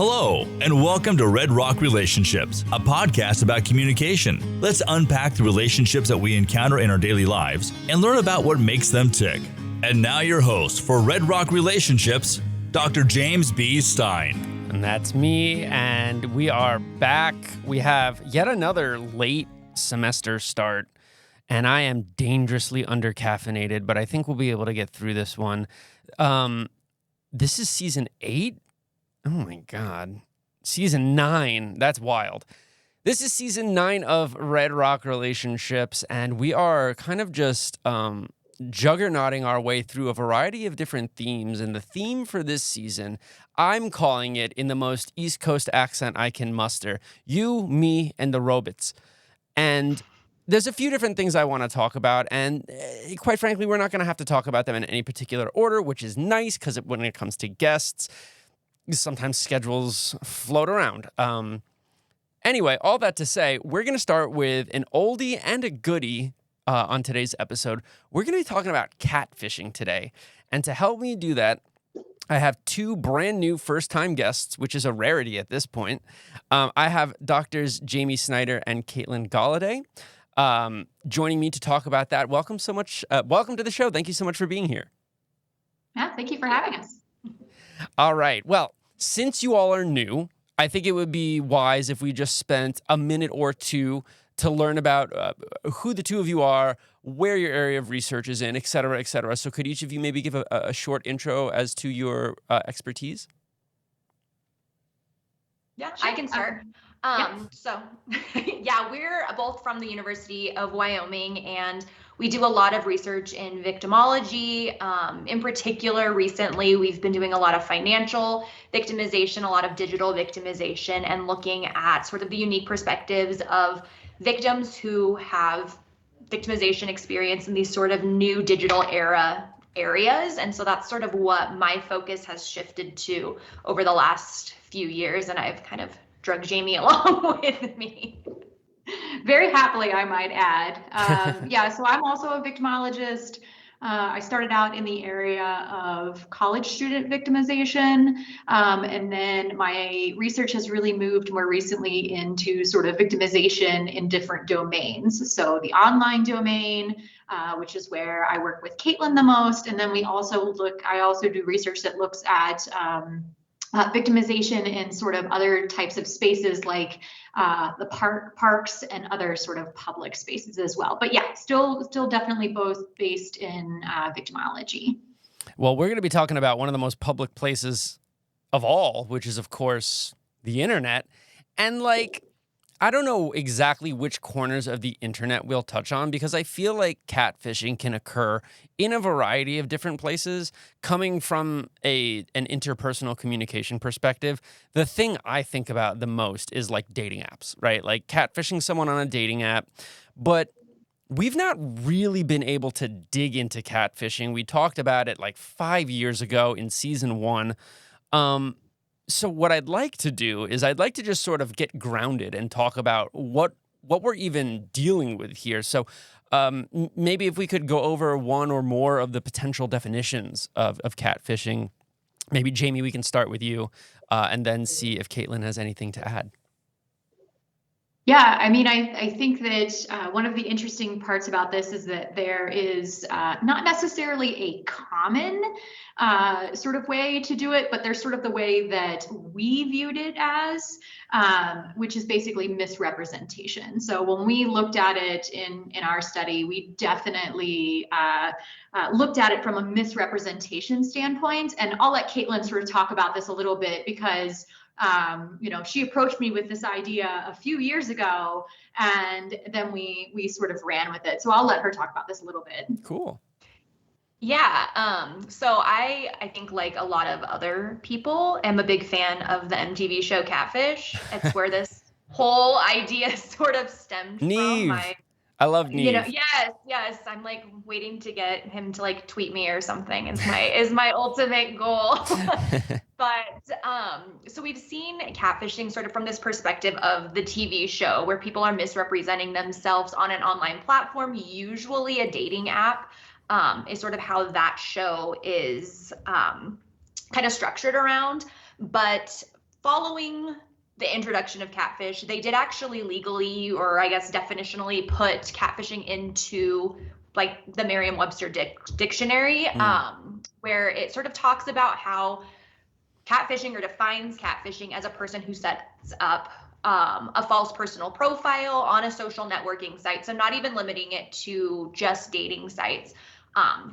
Hello, and welcome to Red Rock Relationships, a podcast about communication. Let's unpack the relationships that we encounter in our daily lives and learn about what makes them tick. And now your host for Red Rock Relationships, Dr. James B. Stein. And that's me, and we are back. We have yet another late semester start, and I am dangerously undercaffeinated, but I think we'll be able to get through this one. This is season 8? Oh my God. Season 9. That's wild. This is season 9 of Red Rock Relationships, and we are kind of just juggernauting our way through a variety of different themes. And the theme for this season, I'm calling it in the most East Coast accent I can muster: you, me, and the robots. And there's a few different things I want to talk about, and quite frankly, we're not going to have to talk about them in any particular order, which is nice because when it comes to guests, sometimes schedules float around. Anyway, all that to say, we're going to start with an oldie and a goodie on today's episode. We're going to be talking about catfishing today. And to help me do that, I have two brand new first-time guests, which is a rarity at this point. I have Doctors Jamie Snyder and Katelyn Golladay joining me to talk about that. Welcome so much. Welcome to the show. Thank you so much for being here. Yeah, thank you for having us. All right. Well, since you all are new, I think it would be wise if we just spent a minute or two to learn about who the two of you are, where your area of research is in, et cetera, et cetera. So could each of you maybe give a short intro as to your expertise? Yeah, sure. I can start. We're both from the University of Wyoming, and we do a lot of research in victimology. In particular, recently, we've been doing a lot of financial victimization, a lot of digital victimization, and looking at sort of the unique perspectives of victims who have victimization experience in these sort of new digital era areas. And so that's sort of what my focus has shifted to over the last few years, and I've kind of drug Jamie along with me. Very happily, I might add. So I'm also a victimologist. I started out in the area of college student victimization, and then my research has really moved more recently into sort of victimization in different domains. So the online domain, which is where I work with Katelyn the most, and then I also do research that looks at victimization in sort of other types of spaces like the parks and other sort of public spaces as well. But yeah, still definitely both based in victimology. Well, we're going to be talking about one of the most public places of all, which is, of course, the internet. And I don't know exactly which corners of the internet we'll touch on, because I feel like catfishing can occur in a variety of different places. Coming from an interpersonal communication perspective, the thing I think about the most is dating apps, right? Like catfishing someone on a dating app. But we've not really been able to dig into catfishing. We talked about it 5 years ago in season 1. So what I'd like to do is I'd like to just sort of get grounded and talk about what we're even dealing with here. So maybe if we could go over one or more of the potential definitions of catfishing. Maybe, Jamie, we can start with you and then see if Katelyn has anything to add. Yeah, I mean, I think that one of the interesting parts about this is that there is not necessarily a common sort of way to do it, but there's sort of the way that we viewed it as, which is basically misrepresentation. So when we looked at it in our study, we definitely looked at it from a misrepresentation standpoint. And I'll let Katelyn sort of talk about this a little bit, because she approached me with this idea a few years ago, and then we sort of ran with it. So I'll let her talk about this a little bit. Cool. Yeah. So I think, like a lot of other people, am a big fan of the MTV show Catfish. It's where this whole idea sort of stemmed Neve. from. I love Neve. Yes. I'm waiting to get him to tweet me or something. Is my ultimate goal. But so we've seen catfishing sort of from this perspective of the TV show, where people are misrepresenting themselves on an online platform, usually a dating app, is sort of how that show is kind of structured around. But following the introduction of catfish, they did actually legally, or I guess definitionally, put catfishing into like the Merriam-Webster dictionary, where it sort of talks about how catfishing, or defines catfishing as a person who sets up a false personal profile on a social networking site. So not even limiting it to just dating sites,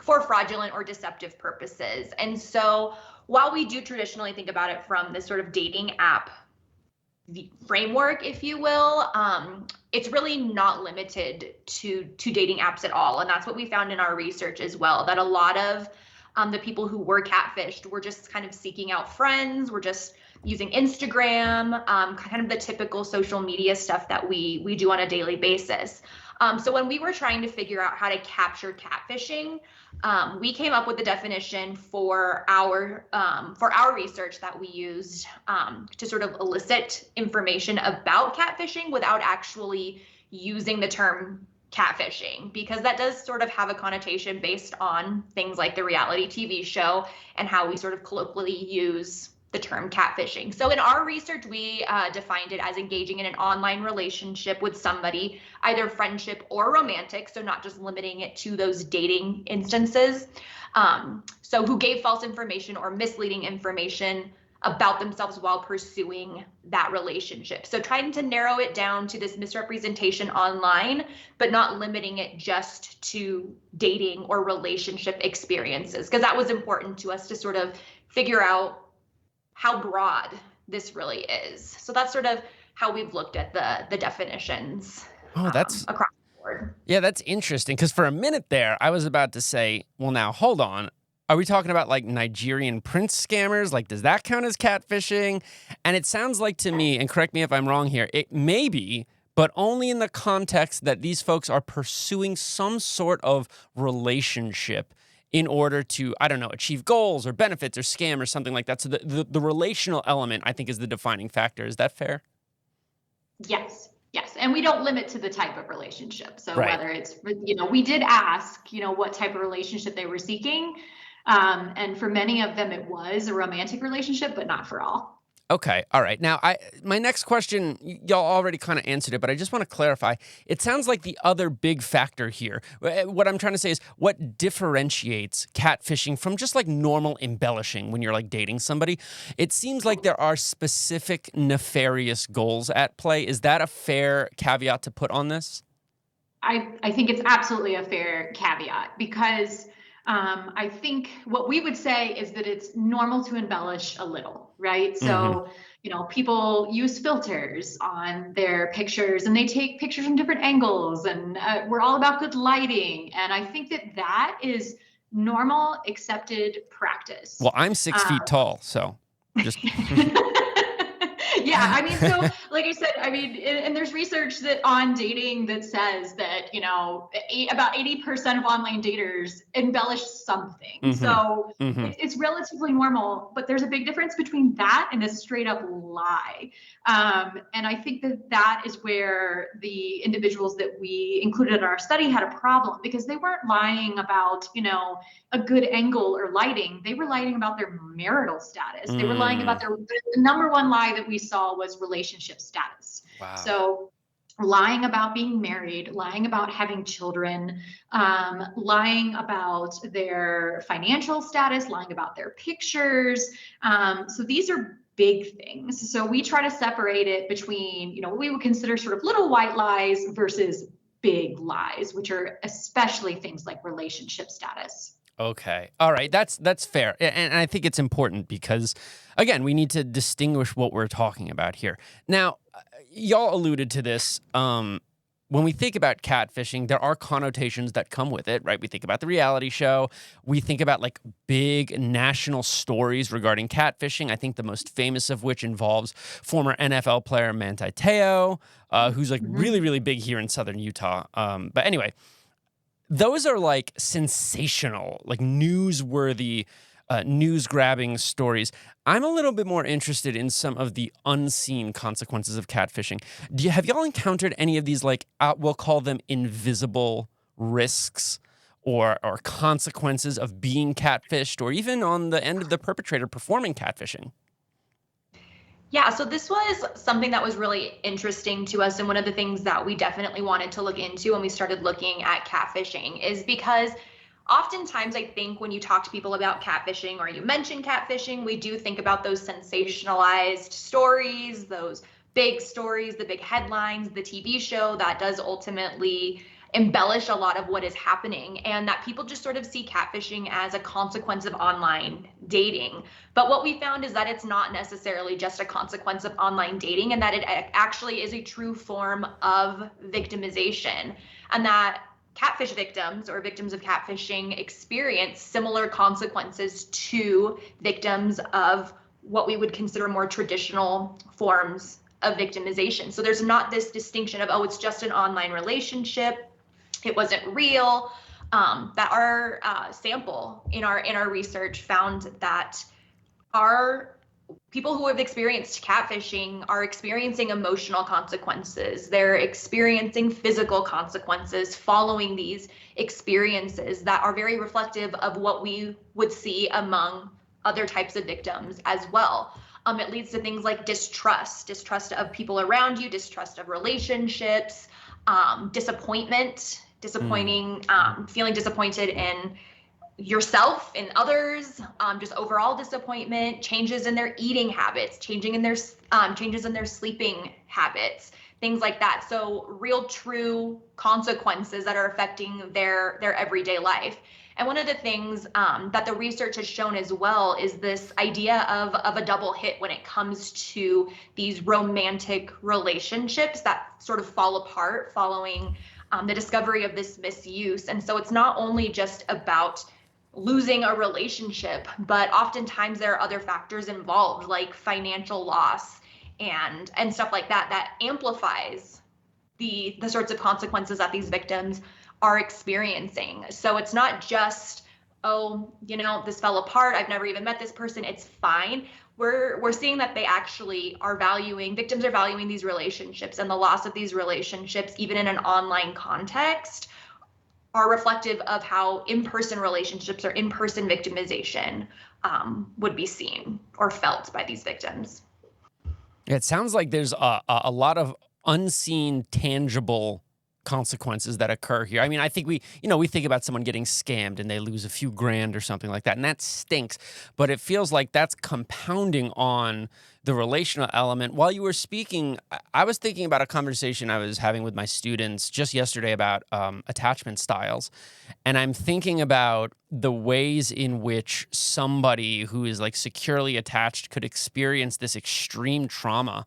for fraudulent or deceptive purposes. And so while we do traditionally think about it from this sort of dating app framework, if you will, it's really not limited to dating apps at all. And that's what we found in our research as well, that a lot of the people who were catfished were just kind of seeking out friends, were just using Instagram, kind of the typical social media stuff that we do on a daily basis. So when we were trying to figure out how to capture catfishing, we came up with the definition for our research that we used to sort of elicit information about catfishing without actually using the term catfishing, because that does sort of have a connotation based on things like the reality TV show and how we sort of colloquially use the term catfishing. So in our research, we defined it as engaging in an online relationship with somebody, either friendship or romantic, so not just limiting it to those dating instances. So who gave false information or misleading information about themselves while pursuing that relationship. So trying to narrow it down to this misrepresentation online, but not limiting it just to dating or relationship experiences, because that was important to us to sort of figure out how broad this really is. So that's sort of how we've looked at the definitions. Oh, that's across the board. Yeah, that's interesting, because for a minute there, I was about to say, well, now hold on. Are we talking about like Nigerian prince scammers? Like, does that count as catfishing? And it sounds like to me, and correct me if I'm wrong here, it may be, but only in the context that these folks are pursuing some sort of relationship in order to, I don't know, achieve goals or benefits or scam or something like that. So the relational element, I think, is the defining factor. Is that fair? Yes. And we don't limit to the type of relationship. So right. Whether it's, we did ask, what type of relationship they were seeking. And for many of them, it was a romantic relationship, but not for all. Okay. All right. Now, my next question, y'all already kind of answered it, but I just want to clarify. It sounds like the other big factor here, what I'm trying to say is, what differentiates catfishing from just like normal embellishing when you're like dating somebody? It seems like there are specific nefarious goals at play. Is that a fair caveat to put on this? I think it's absolutely a fair caveat, because I think what we would say is that it's normal to embellish a little, right? So, people use filters on their pictures, and they take pictures from different angles, and we're all about good lighting. And I think that is normal, accepted practice. Well, I'm 6 feet tall, so just... Yeah, so like I said, and there's research that on dating that says that, about 80% of online daters embellish something. Mm-hmm. So Mm-hmm. it's relatively normal, but there's a big difference between that and a straight up lie. And I think that is where the individuals that we included in our study had a problem, because they weren't lying about, a good angle or lighting. They were lying about their marital status. They were lying about the number one lie that we saw was relationship status. Wow. So lying about being married, lying about having children, lying about their financial status, lying about their pictures. So these are big things. So we try to separate it between, what we would consider sort of little white lies versus big lies, which are especially things like relationship status. Okay. All right. That's fair. And I think it's important because, again, we need to distinguish what we're talking about here. Now, y'all alluded to this. When we think about catfishing, there are connotations that come with it, right? We think about the reality show. We think about like big national stories regarding catfishing. I think the most famous of which involves former NFL player Manti Te'o, who's like really, really big here in southern Utah. But anyway, those are like sensational, like newsworthy, news-grabbing stories. I'm a little bit more interested in some of the unseen consequences of catfishing. Have y'all encountered any of these, like, we'll call them invisible risks or consequences of being catfished, or even on the end of the perpetrator performing catfishing? Yeah, so this was something that was really interesting to us. And one of the things that we definitely wanted to look into when we started looking at catfishing is because oftentimes I think when you talk to people about catfishing or you mention catfishing, we do think about those sensationalized stories, those big stories, the big headlines, the TV show that does ultimately embellish a lot of what is happening, and that people just sort of see catfishing as a consequence of online dating. But what we found is that it's not necessarily just a consequence of online dating, and that it actually is a true form of victimization, and that catfish victims or victims of catfishing experience similar consequences to victims of what we would consider more traditional forms of victimization. So there's not this distinction of, oh, it's just an online relationship, it wasn't real. That our sample in our research found that our people who have experienced catfishing are experiencing emotional consequences. They're experiencing physical consequences following these experiences that are very reflective of what we would see among other types of victims as well. It leads to things like distrust of people around you, distrust of relationships, feeling disappointed in yourself, in others, just overall disappointment, changes in their eating habits, changes in their sleeping habits, things like that. So real, true consequences that are affecting their everyday life. And one of the things that the research has shown as well is this idea of a double hit when it comes to these romantic relationships that sort of fall apart following the discovery of this misuse. And so it's not only just about losing a relationship, but oftentimes there are other factors involved, like financial loss and stuff like that, that amplifies the sorts of consequences that these victims are experiencing. So it's not just, oh, this fell apart, I've never even met this person, it's fine. We're seeing that they actually victims are valuing these relationships, and the loss of these relationships, even in an online context, are reflective of how in-person relationships or in-person victimization would be seen or felt by these victims. It sounds like there's a lot of unseen, tangible consequences that occur here. I mean, I think we think about someone getting scammed and they lose a few grand or something like that, and that stinks. But it feels like that's compounding on the relational element. While you were speaking, I was thinking about a conversation I was having with my students just yesterday about attachment styles. And I'm thinking about the ways in which somebody who is like securely attached could experience this extreme trauma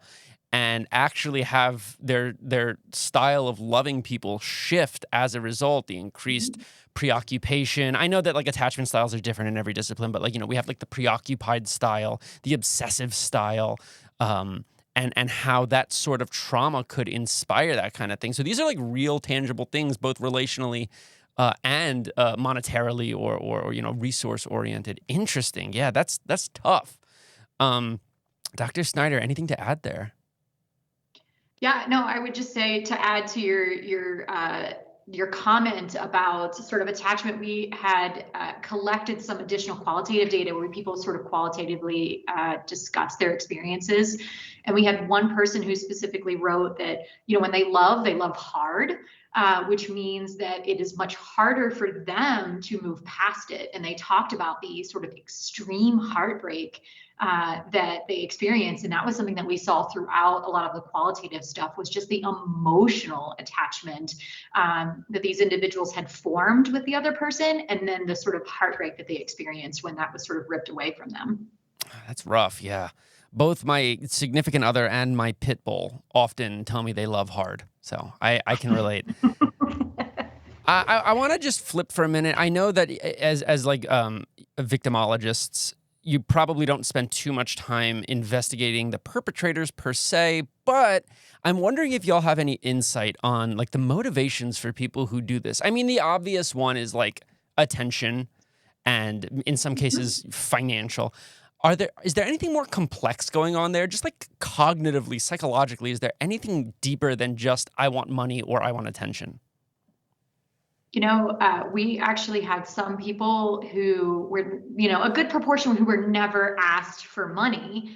and actually have their style of loving people shift as a result, the increased preoccupation. I know that like attachment styles are different in every discipline, but like, we have like the preoccupied style, the obsessive style, and how that sort of trauma could inspire that kind of thing. So these are like real tangible things, both relationally and monetarily or resource oriented. Interesting. Yeah, that's tough. Dr. Snyder, anything to add there? Yeah, no, I would just say, to add to your comment about sort of attachment, we had collected some additional qualitative data where people sort of qualitatively discussed their experiences. And we had one person who specifically wrote that, when they love hard, which means that it is much harder for them to move past it. And they talked about the sort of extreme heartbreak that they experience. And that was something that we saw throughout a lot of the qualitative stuff, was just the emotional attachment that these individuals had formed with the other person, and then the sort of heartbreak that they experienced when that was sort of ripped away from them. That's rough, yeah. Both my significant other and my pit bull often tell me they love hard, so I can relate. I want to just flip for a minute. I know that as like victimologists, you probably don't spend too much time investigating the perpetrators per se, but I'm wondering if y'all have any insight on like the motivations for people who do this. I mean, the obvious one is like attention and in some cases financial. Is there anything more complex going on there? Just like cognitively, psychologically, is there anything deeper than just I want money or I want attention? We actually had some people who were, a good proportion who were never asked for money.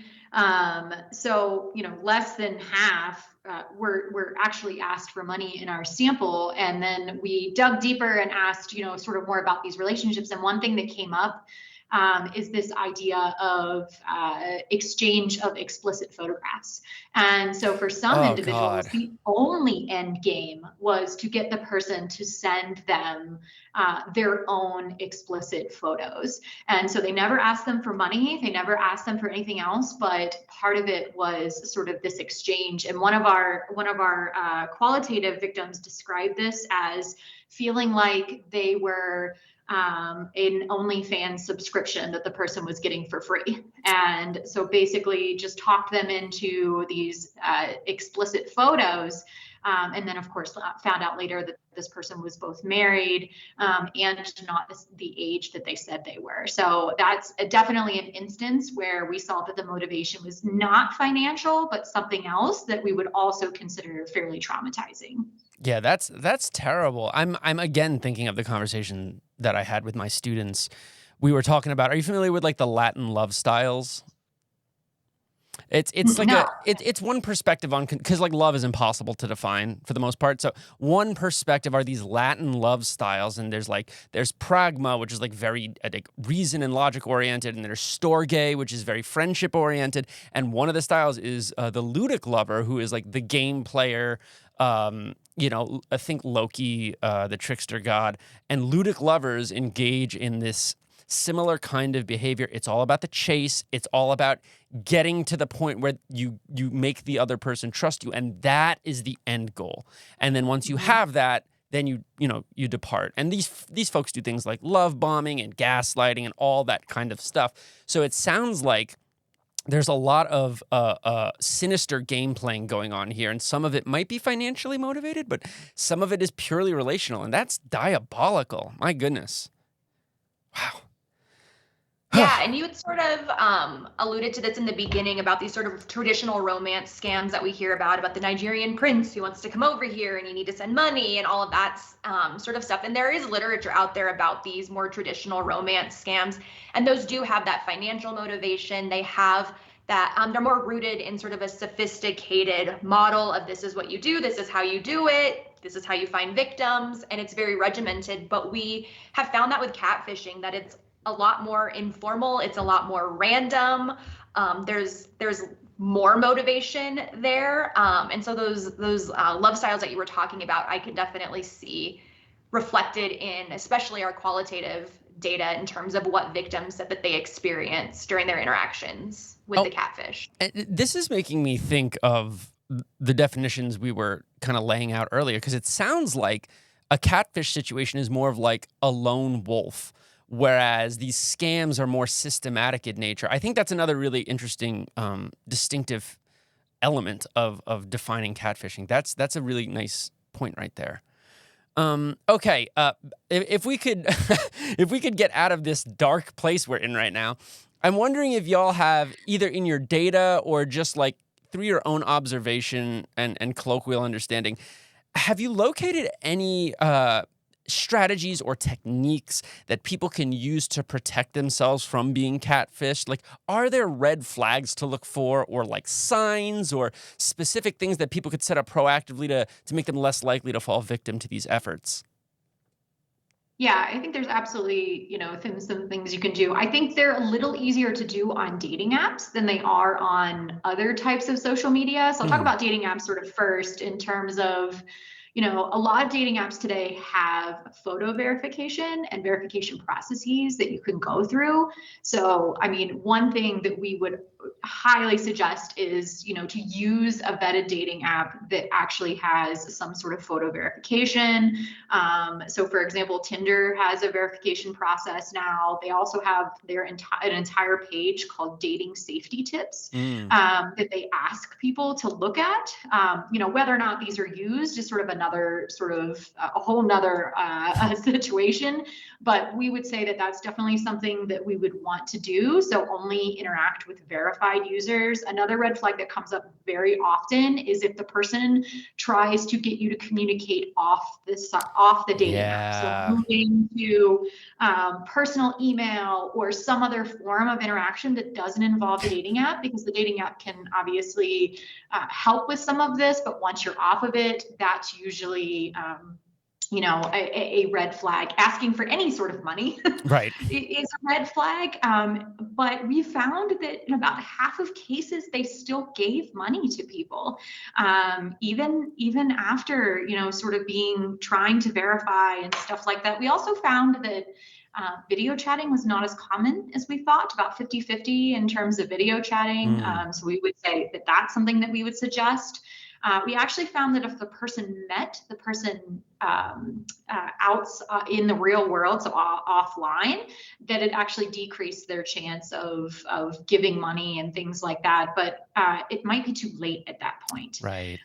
So, less than half were actually asked for money in our sample. And then we dug deeper and asked, sort of more about these relationships. And one thing that came up is this idea of exchange of explicit photographs. And so for some individuals, the only end game was to get the person to send them their own explicit photos. And so they never asked them for money. They never asked them for anything else. But part of it was sort of this exchange. And one of our qualitative victims described this as feeling like they were an OnlyFans subscription that the person was getting for free. And so basically just talked them into these explicit photos. And then, of course, found out later that this person was both married and not the age that they said they were. So that's definitely an instance where we saw that the motivation was not financial, but something else that we would also consider fairly traumatizing. Yeah, that's terrible. I'm again thinking of the conversation that I had with my students. We were talking about, are you familiar with like the Latin love styles? It's like No. it's one perspective on, because like love is impossible to define for the most part. So one perspective are these Latin love styles, and there's pragma, which is like very like reason and logic oriented, and there's storge, which is very friendship oriented, and one of the styles is the ludic lover, who is like the game player. I think Loki, the trickster god, and ludic lovers engage in this similar kind of behavior. It's all about the chase. It's all about getting to the point where you make the other person trust you, and that is the end goal. And then once you have that, then you depart. And these folks do things like love bombing and gaslighting and all that kind of stuff. So it sounds like there's a lot of sinister game playing going on here, and some of it might be financially motivated, but some of it is purely relational, and that's diabolical. My goodness. Wow. Yeah, and you had sort of alluded to this in the beginning about these sort of traditional romance scams that we hear about the Nigerian prince who wants to come over here and you need to send money and all of that sort of stuff. And there is literature out there about these more traditional romance scams, and those do have that financial motivation. They have that they're more rooted in sort of a sophisticated model of this is what you do, this is how you do it, this is how you find victims, and it's very regimented. But we have found that with catfishing that it's a lot more informal, it's a lot more random. There's more motivation there, and so those love styles that you were talking about, I could definitely see reflected in especially our qualitative data in terms of what victims said that they experienced during their interactions with the catfish. This is making me think of the definitions we were kind of laying out earlier, because it sounds like a catfish situation is more of like a lone wolf, whereas these scams are more systematic in nature. I think that's another really interesting, distinctive element of defining catfishing. That's a really nice point right there. Okay, if we could if we could get out of this dark place we're in right now, I'm wondering if y'all have either in your data or just like through your own observation and colloquial understanding, have you located any strategies or techniques that people can use to protect themselves from being catfished? Like, are there red flags to look for, or like signs or specific things that people could set up proactively to make them less likely to fall victim to these efforts? Yeah, I think there's absolutely, some things you can do. I think they're a little easier to do on dating apps than they are on other types of social media. So I'll talk about dating apps sort of first in terms of, a lot of dating apps today have photo verification and verification processes that you can go through. So, one thing that we would highly suggest is, to use a vetted dating app that actually has some sort of photo verification. So for example, Tinder has a verification process now. They also have an entire page called dating safety tips that they ask people to look at. Whether or not these are used is sort of another sort of a whole nother situation. But we would say that that's definitely something that we would want to do. So only interact with verified users. Another red flag that comes up very often is if the person tries to get you to communicate off the dating app. So moving to personal email or some other form of interaction that doesn't involve the dating app, because the dating app can obviously help with some of this, but once you're off of it, that's usually a red flag. Asking for any sort of money right. is a red flag. But we found that in about half of cases, they still gave money to people, even after, sort of trying to verify and stuff like that. We also found that video chatting was not as common as we thought, about 50-50 in terms of video chatting. So we would say that that's something that we would suggest. We actually found that if the person met the person out in the real world, so offline, that it actually decreased their chance of giving money and things like that. But it might be too late at that point. Right.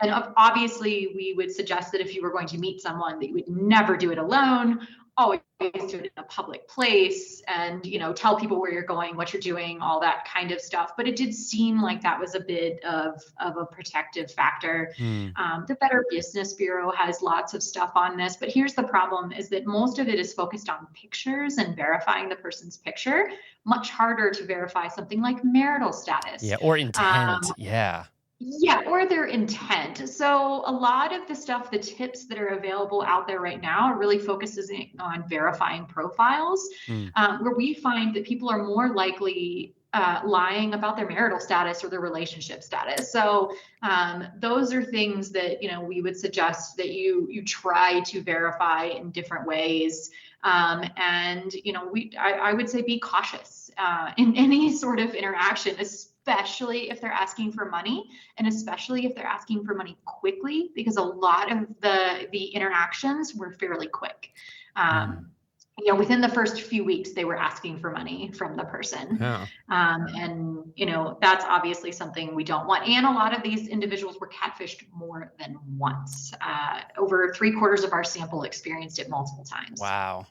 And obviously, we would suggest that if you were going to meet someone, that you would never do it alone. Always do it in a public place, and tell people where you're going, what you're doing, all that kind of stuff. But it did seem like that was a bit of a protective factor. The Better Business Bureau has lots of stuff on this, but here's the problem: is that most of it is focused on pictures and verifying the person's picture. Much harder to verify something like marital status. Yeah, or intent. Yeah, or their intent. So a lot of the stuff, the tips that are available out there right now are really focuses on verifying profiles, where we find that people are more likely lying about their marital status or their relationship status. So those are things that, we would suggest that you try to verify in different ways. And, I would say be cautious in any sort of interaction, especially if they're asking for money, and especially if they're asking for money quickly, because a lot of the interactions were fairly quick. Within the first few weeks, they were asking for money from the person. And, that's obviously something we don't want. And a lot of these individuals were catfished more than once. Over 3/4 of our sample experienced it multiple times. Wow.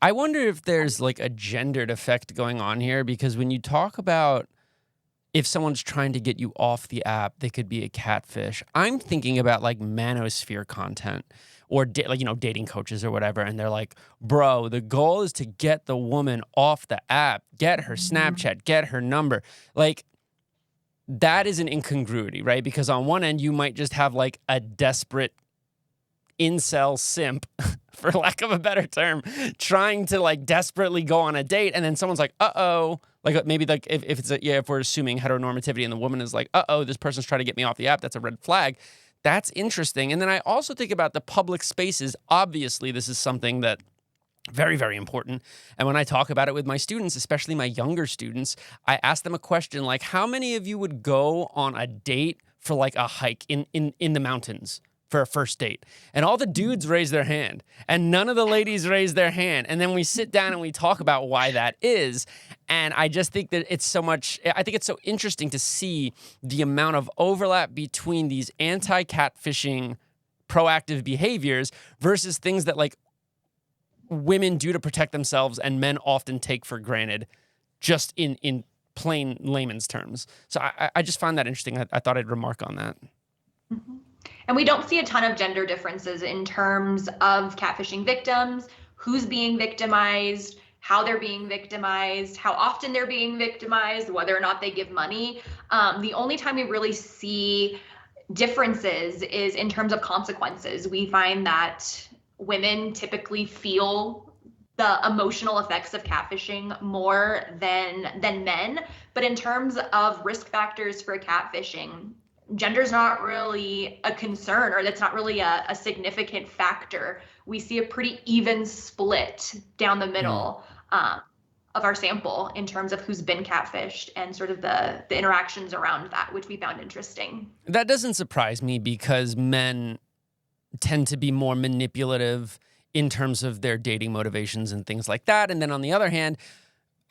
I wonder if there's like a gendered effect going on here, because when you talk about if someone's trying to get you off the app, they could be a catfish. I'm thinking about like manosphere content or dating coaches or whatever. And they're like, bro, the goal is to get the woman off the app, get her Snapchat, get her number. Like, that is an incongruity, right? Because on one end, you might just have like a desperate incel simp, for lack of a better term, trying to like desperately go on a date, and then someone's like, uh-oh, like maybe like if we're assuming heteronormativity and the woman is like, uh-oh, this person's trying to get me off the app, that's a red flag. That's interesting. And then I also think about the public spaces. Obviously, this is something that very, very important. And when I talk about it with my students, especially my younger students, I ask them a question like, how many of you would go on a date for like a hike in the mountains for a first date? And all the dudes raise their hand and none of the ladies raise their hand. And then we sit down and we talk about why that is. And I just think that it's so interesting to see the amount of overlap between these anti-catfishing proactive behaviors versus things that like women do to protect themselves and men often take for granted, just in plain layman's terms. So I just find that interesting. I thought I'd remark on that. Mm-hmm. And we don't see a ton of gender differences in terms of catfishing victims, who's being victimized, how they're being victimized, how often they're being victimized, whether or not they give money. The only time we really see differences is in terms of consequences. We find that women typically feel the emotional effects of catfishing more than men. But in terms of risk factors for catfishing, gender's not really a concern, or that's not really a significant factor. We see a pretty even split down the middle of our sample in terms of who's been catfished and sort of the interactions around that, which we found interesting. That doesn't surprise me because men tend to be more manipulative in terms of their dating motivations and things like that. And then on the other hand,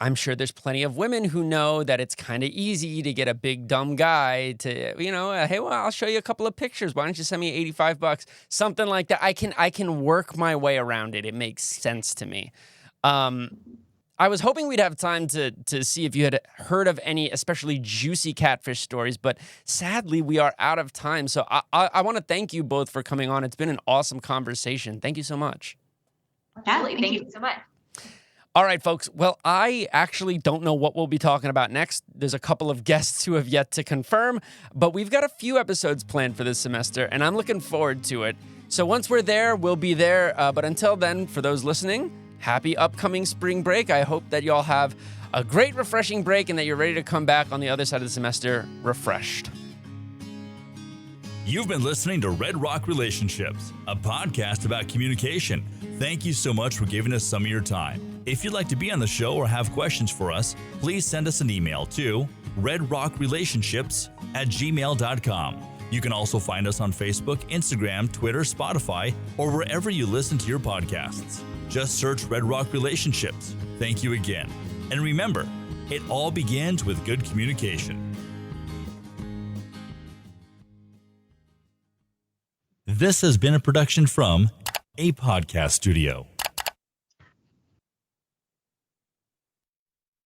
I'm sure there's plenty of women who know that it's kind of easy to get a big dumb guy to, hey, well, I'll show you a couple of pictures. Why don't you send me $85? Something like that. I can work my way around it. It makes sense to me. I was hoping we'd have time to see if you had heard of any especially juicy catfish stories, but sadly we are out of time. So I want to thank you both for coming on. It's been an awesome conversation. Thank you so much. Absolutely. Thank you so much. All right, folks. Well, I actually don't know what we'll be talking about next. There's a couple of guests who have yet to confirm, but we've got a few episodes planned for this semester, and I'm looking forward to it. So once we're there, we'll be there. But until then, for those listening, happy upcoming spring break. I hope that you all have a great, refreshing break and that you're ready to come back on the other side of the semester refreshed. You've been listening to Red Rock Relationships, a podcast about communication. Thank you so much for giving us some of your time. If you'd like to be on the show or have questions for us, please send us an email to redrockrelationships@gmail.com. You can also find us on Facebook, Instagram, Twitter, Spotify, or wherever you listen to your podcasts. Just search Red Rock Relationships. Thank you again. And remember, it all begins with good communication. This has been a production from a podcast studio.